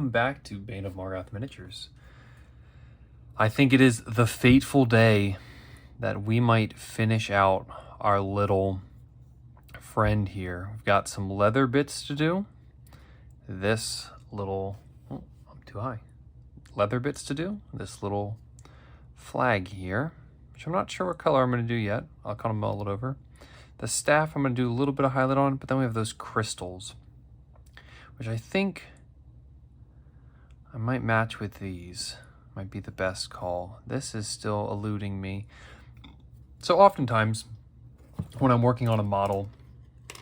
welcome back to Bane of Morgoth Miniatures. I think it is the fateful day that we might finish out our little friend here. We've got some leather bits to do. This little, oh, I'm too high. Leather bits to do. This little flag here, which I'm not sure what color I'm going to do yet. I'll kind of mull it over. The staff, I'm going to do a little bit of highlight on, but then we have those crystals, which I think I might match with these. Might be the best call. This is still eluding me. So oftentimes when I'm working on a model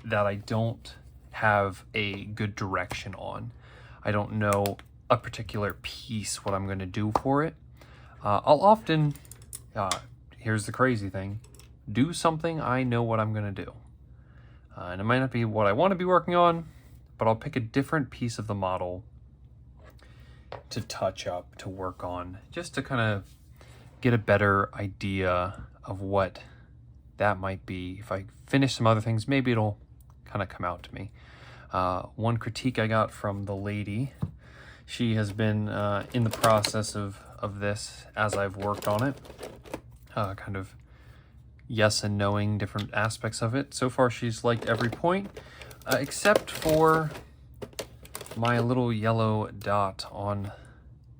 that I don't have a good direction on, I don't know a particular piece, what I'm going to do for it, I'll often, here's the crazy thing, do something I know what I'm going to do. And it might not be what I want to be working on, but I'll pick a different piece of the model to touch up, to work on, just to kind of get a better idea of what that might be. If I finish some other things, maybe it'll kind of come out to me. One critique I got from the lady, she has been in the process of this as I've worked on it, kind of yes and knowing different aspects of it. So far she's liked every point, except for my little yellow dot on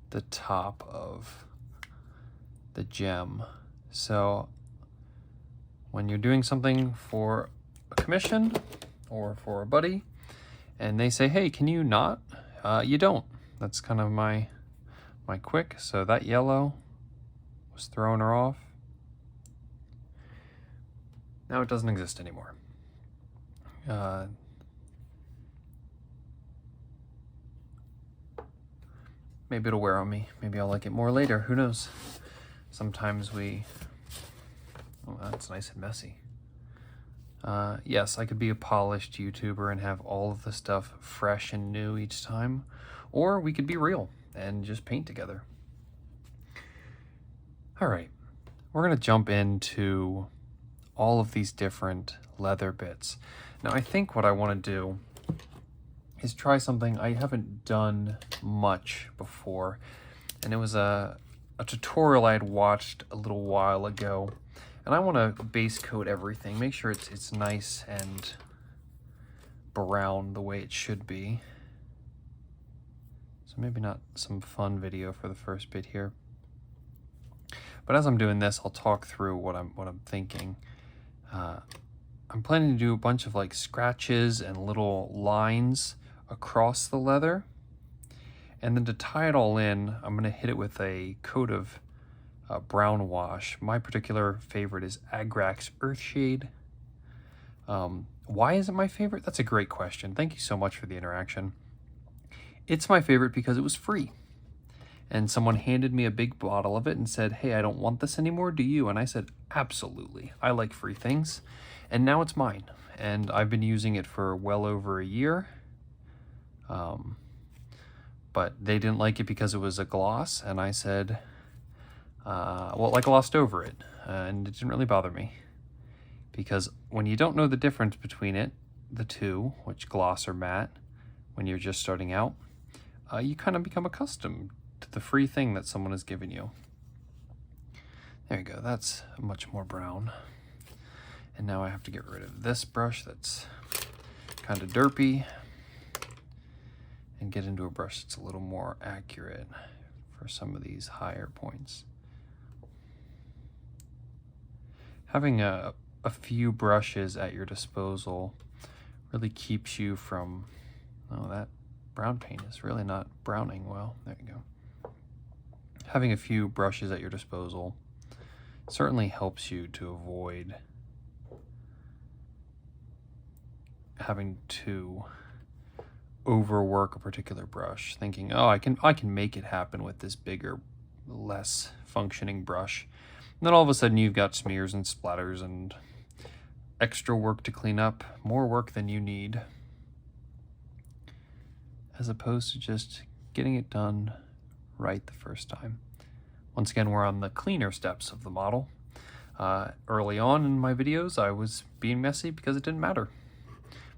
the top of the gem. So when you're doing something for a commission or for a buddy and they say, hey, can you not? You don't. That's kind of my quick. So that yellow was throwing her off. Now it doesn't exist anymore. Maybe it'll wear on me. Maybe I'll like it more later. Who knows? Sometimes we... Oh, that's nice and messy. Yes, I could be a polished YouTuber and have all of the stuff fresh and new each time. Or we could be real and just paint together. All right. We're going to jump into all of these different leather bits. Now, I think what I want to do is try something I haven't done much before, and it was a tutorial I had watched a little while ago, and I want to base coat everything, make sure it's nice and brown the way it should be. So maybe not some fun video for the first bit here, but as I'm doing this, I'll talk through what I'm thinking. I'm planning to do a bunch of like scratches and little lines across the leather, and then to tie it all in, I'm going to hit it with a coat of brown wash. My particular favorite is Agrax Earthshade. Why is it my favorite? That's a great question. Thank you so much for the interaction. It's my favorite because it was free, and someone handed me a big bottle of it and said, hey, I don't want this anymore, do you? And I said, absolutely, I like free things. And now it's mine, and I've been using it for well over a year. But they didn't like it because it was a gloss, and I said, well, I glossed over it, and it didn't really bother me. Because when you don't know the difference between the two, which gloss or matte, when you're just starting out, you kind of become accustomed to the free thing that someone has given you. There you go, that's much more brown. And now I have to get rid of this brush that's kind of derpy and get into a brush that's a little more accurate for some of these higher points. Having a few brushes at your disposal really keeps you from, oh, that brown paint is really not browning well. There you go. Having a few brushes at your disposal certainly helps you to avoid having to overwork a particular brush, thinking, oh, I can make it happen with this bigger, less functioning brush. And then all of a sudden you've got smears and splatters and extra work to clean up, more work than you need, as opposed to just getting it done right the first time. Once again, we're on the cleaner steps of the model. Early on in my videos, I was being messy because it didn't matter,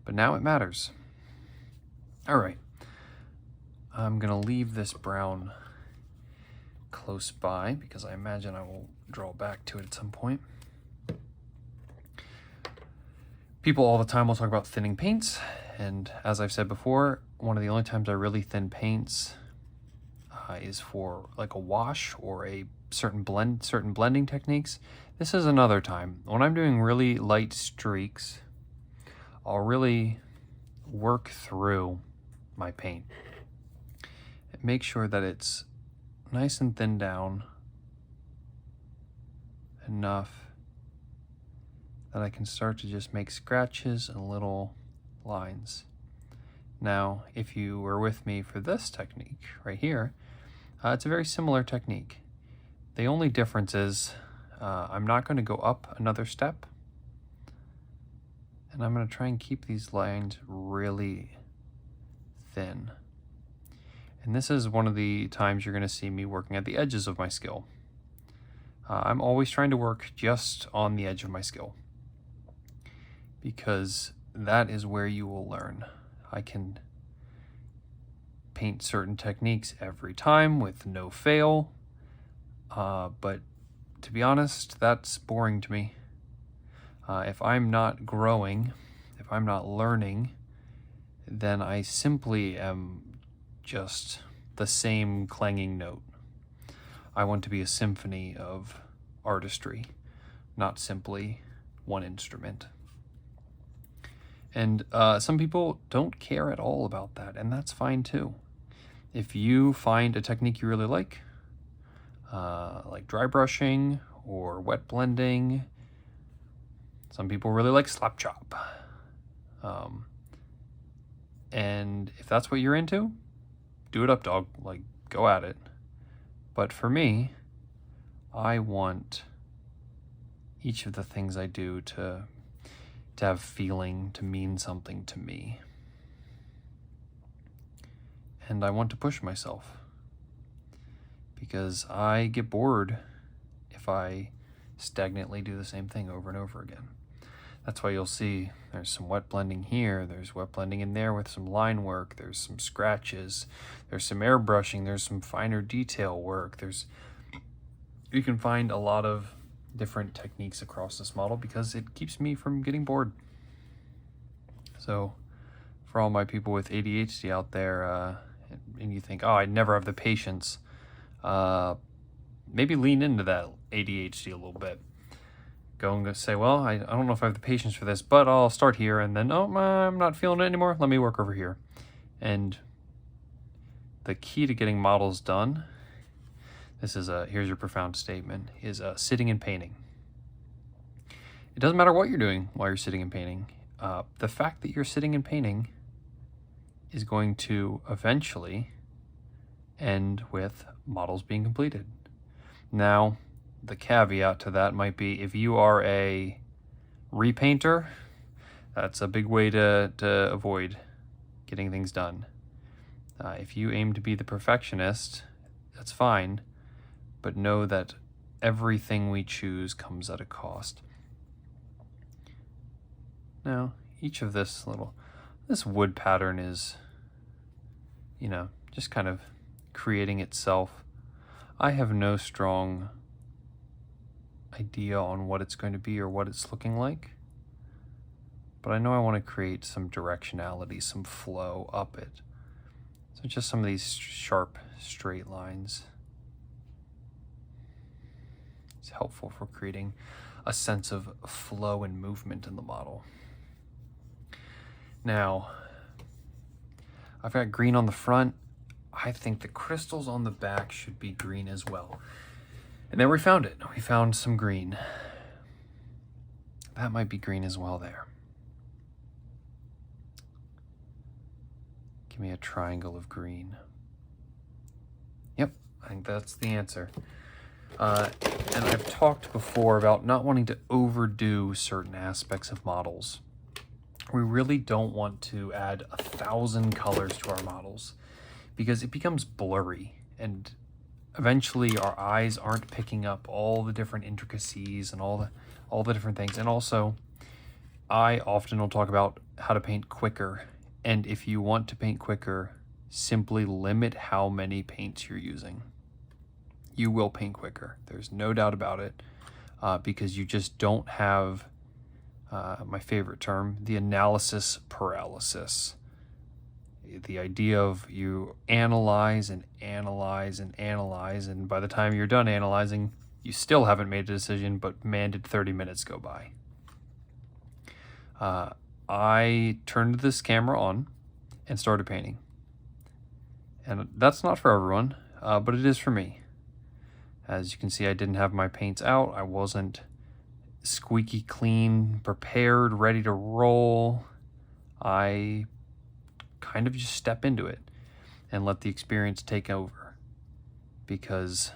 but now it matters. All right. I'm gonna leave this brown close by because I imagine I will draw back to it at some point. People all the time will talk about thinning paints, and as I've said before, one of the only times I really thin paints is for like a wash or a certain blending techniques. This is another time. When I'm doing really light streaks, I'll really work through my paint. Make sure that it's nice and thin down enough that I can start to just make scratches and little lines. Now, if you were with me for this technique right here, it's a very similar technique. The only difference is I'm not going to go up another step, and I'm going to try and keep these lines really thin. And this is one of the times you're going to see me working at the edges of my skill. I'm always trying to work just on the edge of my skill, because that is where you will learn. I can paint certain techniques every time with no fail, but to be honest, that's boring to me. If I'm not growing, if I'm not learning, then I simply am just the same clanging note. I want to be a symphony of artistry, not simply one instrument. And some people don't care at all about that, and that's fine too. If you find a technique you really like dry brushing or wet blending, some people really like slap chop. And if that's what you're into, do it up, dog. Like, go at it. But for me, I want each of the things I do to have feeling, to mean something to me. And I want to push myself, because I get bored if I stagnantly do the same thing over and over again. That's why you'll see there's some wet blending here, there's wet blending in there with some line work, there's some scratches, there's some airbrushing, there's some finer detail work. You can find a lot of different techniques across this model because it keeps me from getting bored. So for all my people with ADHD out there, and you think, oh, I'd never have the patience, maybe lean into that ADHD a little bit. Go and say, well, I don't know if I have the patience for this, but I'll start here, and then, oh, I'm not feeling it anymore. Let me work over here. And the key to getting models done, here's your profound statement, is sitting and painting. It doesn't matter what you're doing while you're sitting and painting. The fact that you're sitting and painting is going to eventually end with models being completed. Now, the caveat to that might be, if you are a repainter, that's a big way to avoid getting things done. If you aim to be the perfectionist, that's fine, but know that everything we choose comes at a cost. Now, each of this wood pattern is, just kind of creating itself. I have no strong idea on what it's going to be or what it's looking like, but I know I want to create some directionality, some flow up it. So just some of these sharp, straight lines. It's helpful for creating a sense of flow and movement in the model. Now, I've got green on the front. I think the crystals on the back should be green as well. And then we found it. We found some green. That might be green as well there. Give me a triangle of green. Yep, I think that's the answer. And I've talked before about not wanting to overdo certain aspects of models. We really don't want to add 1,000 colors to our models because it becomes blurry, and eventually our eyes aren't picking up all the different intricacies and all the different things. And also, I often will talk about how to paint quicker. And if you want to paint quicker, simply limit how many paints you're using. You will paint quicker. There's no doubt about it, because you just don't have, my favorite term, the analysis paralysis. The idea of you analyze and analyze and analyze, and by the time you're done analyzing, you still haven't made a decision, but man, did 30 minutes go by. I turned this camera on and started painting. And that's not for everyone, but it is for me. As you can see, I didn't have my paints out. I wasn't squeaky clean, prepared, ready to roll. I kind of just step into it and let the experience take over, because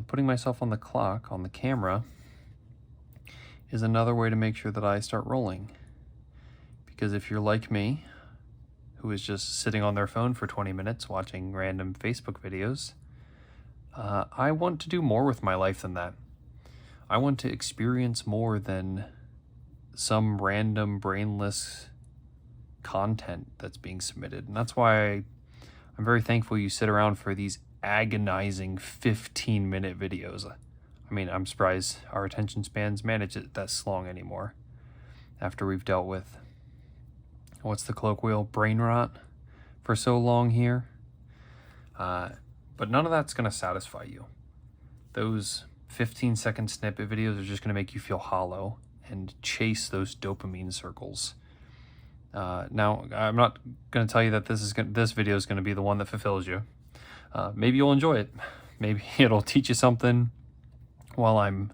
putting myself on the clock, on the camera, is another way to make sure that I start rolling. Because if you're like me, who is just sitting on their phone for 20 minutes watching random Facebook videos, I want to do more with my life than that. I want to experience more than some random brainless content that's being submitted. And that's why I'm very thankful you sit around for these agonizing 15-minute videos. I mean, I'm surprised our attention spans manage it that long anymore, after we've dealt with, what's the colloquial, brain rot for so long here. But none of that's going to satisfy you. Those 15-second snippet videos are just going to make you feel hollow and chase those dopamine circles. Now, I'm not going to tell you that this video is going to be the one that fulfills you. Maybe you'll enjoy it. Maybe it'll teach you something while I'm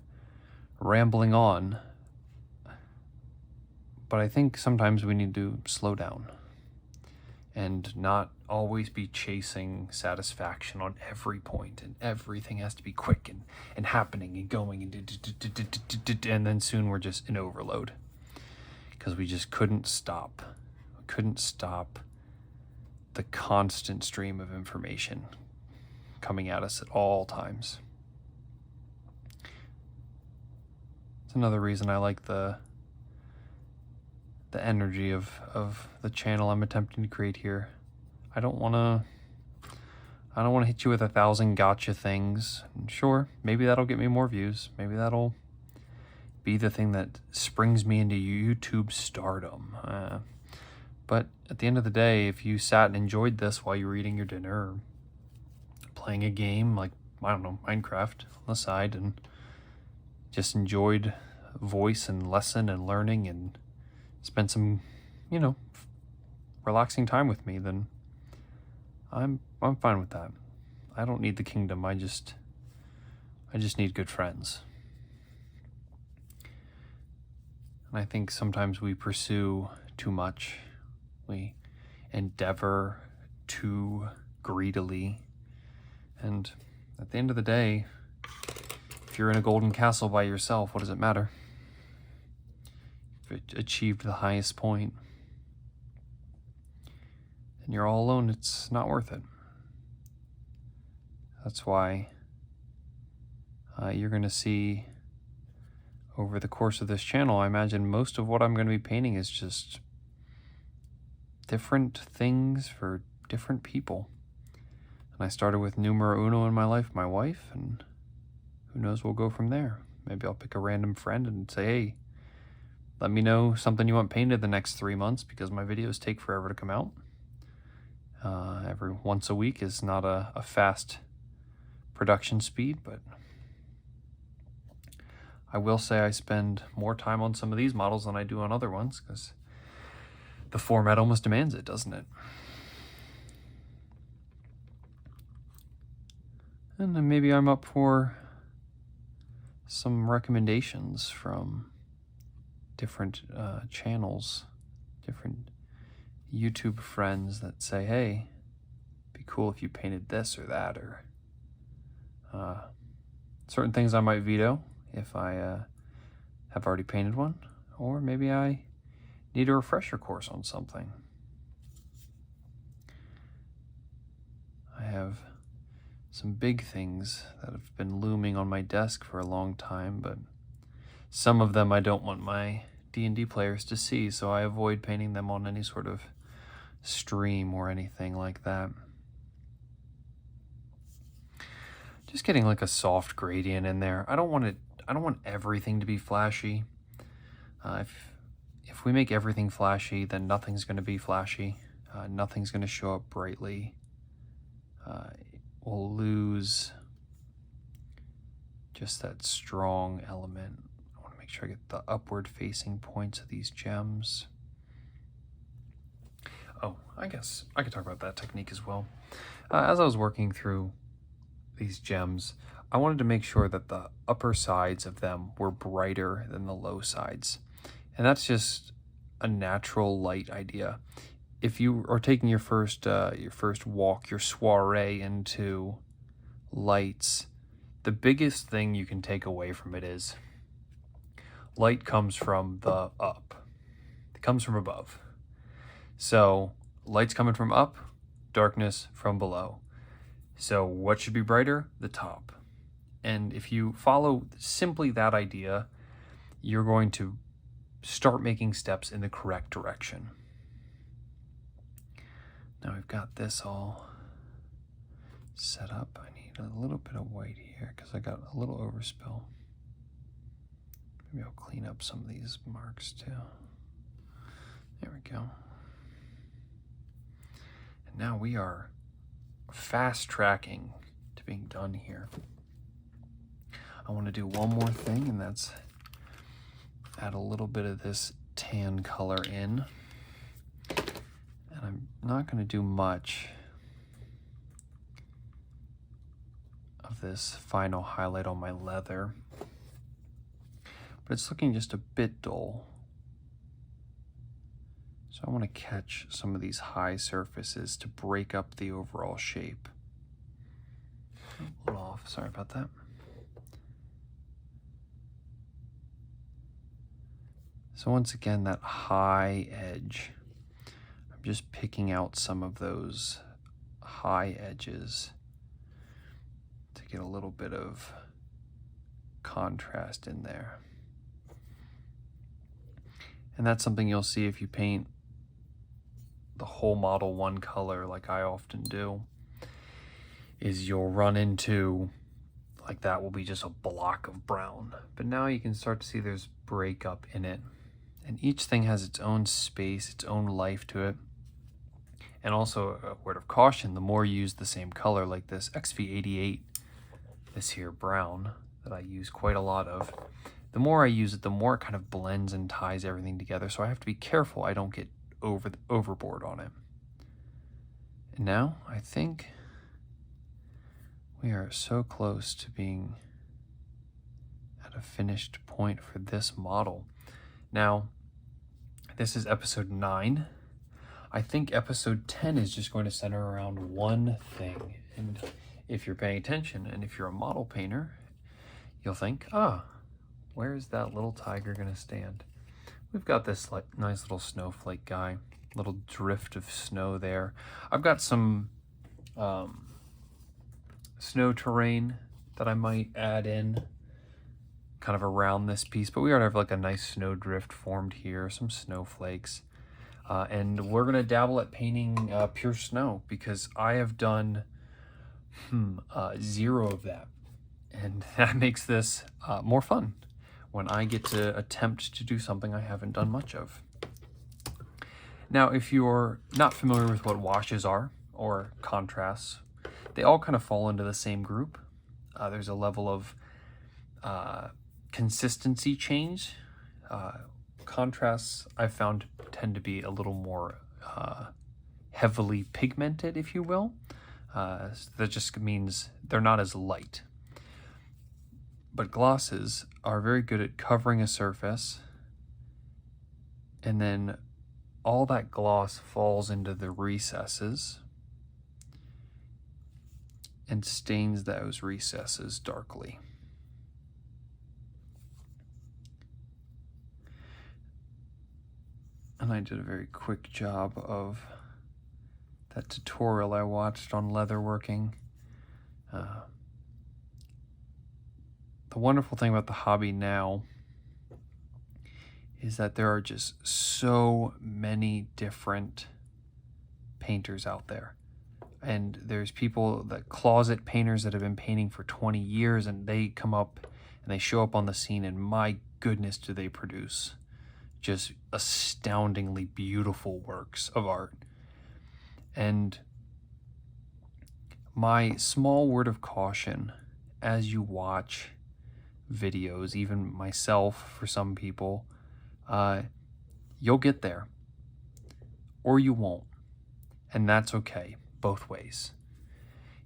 rambling on. But I think sometimes we need to slow down and not always be chasing satisfaction on every point, and everything has to be quick and happening and going, and then soon we're just in overload because we just couldn't stop. We couldn't stop the constant stream of information coming at us at all times. It's another reason I like the energy of the channel I'm attempting to create here. I don't want to hit you with 1,000 gotcha things. And sure, maybe that'll get me more views. Maybe that'll be the thing that springs me into YouTube stardom. But at the end of the day, if you sat and enjoyed this while you were eating your dinner or playing a game like, I don't know, Minecraft on the side, and just enjoyed voice and lesson and learning and spend some, relaxing time with me, then I'm fine with that. I don't need the kingdom. I just need good friends. And I think sometimes we pursue too much. We endeavor too greedily. And at the end of the day, if you're in a golden castle by yourself, what does it matter? If it achieved the highest point and you're all alone, it's not worth it. That's why you're going to see over the course of this channel, I imagine most of what I'm going to be painting is just different things for different people. And I started with numero uno in my life, my wife, and who knows, we'll go from there. Maybe I'll pick a random friend and say, hey, let me know something you want painted the next 3 months, because my videos take forever to come out. Every once a week is not a fast production speed, but I will say I spend more time on some of these models than I do on other ones, because the format almost demands it, doesn't it? And then maybe I'm up for some recommendations from different channels, different YouTube friends that say, hey, it'd be cool if you painted this or that, or certain things I might veto if I have already painted one, or maybe I need a refresher course on something. I have some big things that have been looming on my desk for a long time, but some of them I don't want my D&D players to see, so I avoid painting them on any sort of stream or anything like that. Just getting like a soft gradient in there. I don't want everything to be flashy. If we make everything flashy, then nothing's going to be flashy. Nothing's going to show up brightly. We'll lose just that strong element. I want to make sure I get the upward facing points of these gems. Oh, I guess I could talk about that technique as well. As I was working through these gems, I wanted to make sure that the upper sides of them were brighter than the low sides. And that's just a natural light idea. If you are taking your first walk, your soiree into lights, the biggest thing you can take away from it is light comes from the up. It comes from above. So light's coming from up, darkness from below. So what should be brighter? The top. And if you follow simply that idea, you're going to start making steps in the correct direction. Now we've got this all set up. I need a little bit of white here because I got a little overspill. Maybe I'll clean up some of these marks too. There we go. And now we are fast tracking to being done here. I want to do one more thing, and that's add a little bit of this tan color in. And I'm not going to do much of this final highlight on my leather, but it's looking just a bit dull. So I want to catch some of these high surfaces to break up the overall shape. A little off, sorry about that. So once again, that high edge, I'm just picking out some of those high edges to get a little bit of contrast in there. And that's something you'll see if you paint the whole model one color like I often do, is you'll run into, like that will be just a block of brown. But now you can start to see there's breakup in it. And each thing has its own space, its own life to it. And also a word of caution, the more you use the same color, like this XV88, this here brown that I use quite a lot of, the more I use it, the more it kind of blends and ties everything together. So I have to be careful I don't get overboard on it. And now I think we are so close to being at a finished point for this model. Now, this is episode 9. I think episode 10 is just going to center around one thing. And if you're paying attention, and if you're a model painter, you'll think, where is that little tiger going to stand? We've got this like nice little snowflake guy, little drift of snow there. I've got some snow terrain that I might add in kind of around this piece, but we already have like a nice snow drift formed here, some snowflakes. And we're gonna dabble at painting pure snow because I have done 0 of that. And that makes this more fun when I get to attempt to do something I haven't done much of. Now, if you're not familiar with what washes are or contrasts, they all kind of fall into the same group. There's a level of consistency change. Contrasts I've found tend to be a little more heavily pigmented, if you will. That just means they're not as light. But glosses are very good at covering a surface, and then all that gloss falls into the recesses and stains those recesses darkly. And I did a very quick job of that tutorial I watched on leatherworking. The wonderful thing about the hobby now is that there are just so many different painters out there. And there's people, that closet painters that have been painting for 20 years, and they come up and they show up on the scene, and my goodness, do they produce just astoundingly beautiful works of art. And my small word of caution as you watch videos, even myself for some people, you'll get there or you won't. And that's okay, both ways.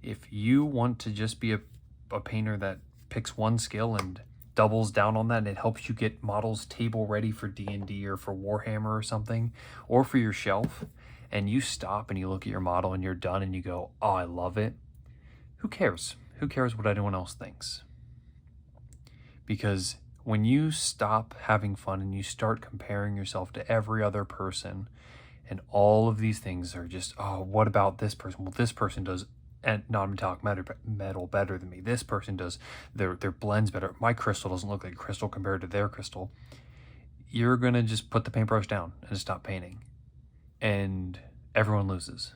If you want to just be a painter that picks one skill and doubles down on that, and it helps you get models table ready for D&D or for Warhammer or something, or for your shelf, and you stop and you look at your model and you're done and you go, oh, I love it. Who cares? Who cares what anyone else thinks? Because when you stop having fun and you start comparing yourself to every other person, and all of these things are just, oh, what about this person? Well, this person does non-metallic metal better than me. This person does their blends better. My crystal doesn't look like crystal compared to their crystal. You're going to just put the paintbrush down and stop painting. And everyone loses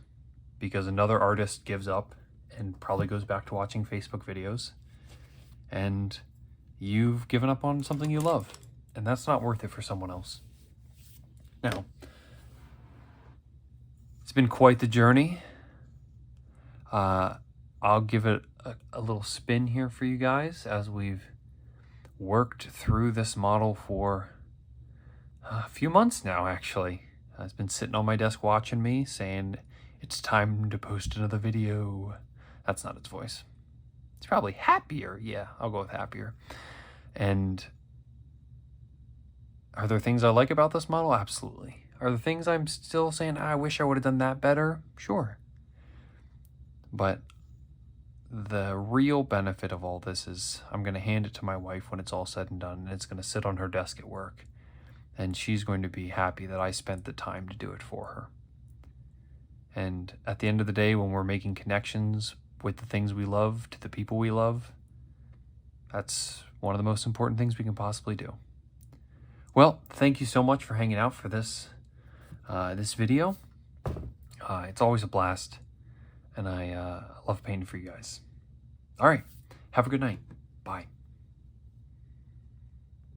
because another artist gives up and probably goes back to watching Facebook videos. And you've given up on something you love. And that's not worth it for someone else. Now, it's been quite the journey. I'll give it a little spin here for you guys as we've worked through this model for a few months now, actually. It's been sitting on my desk watching me, saying, it's time to post another video. That's not its voice. It's probably happier. Yeah, I'll go with happier. And are there things I like about this model? Absolutely. Are there things I'm still saying, I wish I would have done that better? Sure. But the real benefit of all this is I'm going to hand it to my wife when it's all said and done, and it's going to sit on her desk at work. And she's going to be happy that I spent the time to do it for her. And at the end of the day, when we're making connections with the things we love to the people we love, that's one of the most important things we can possibly do. Well, thank you so much for hanging out for this video. It's always a blast, and I love painting for you guys. All right, have a good night. Bye.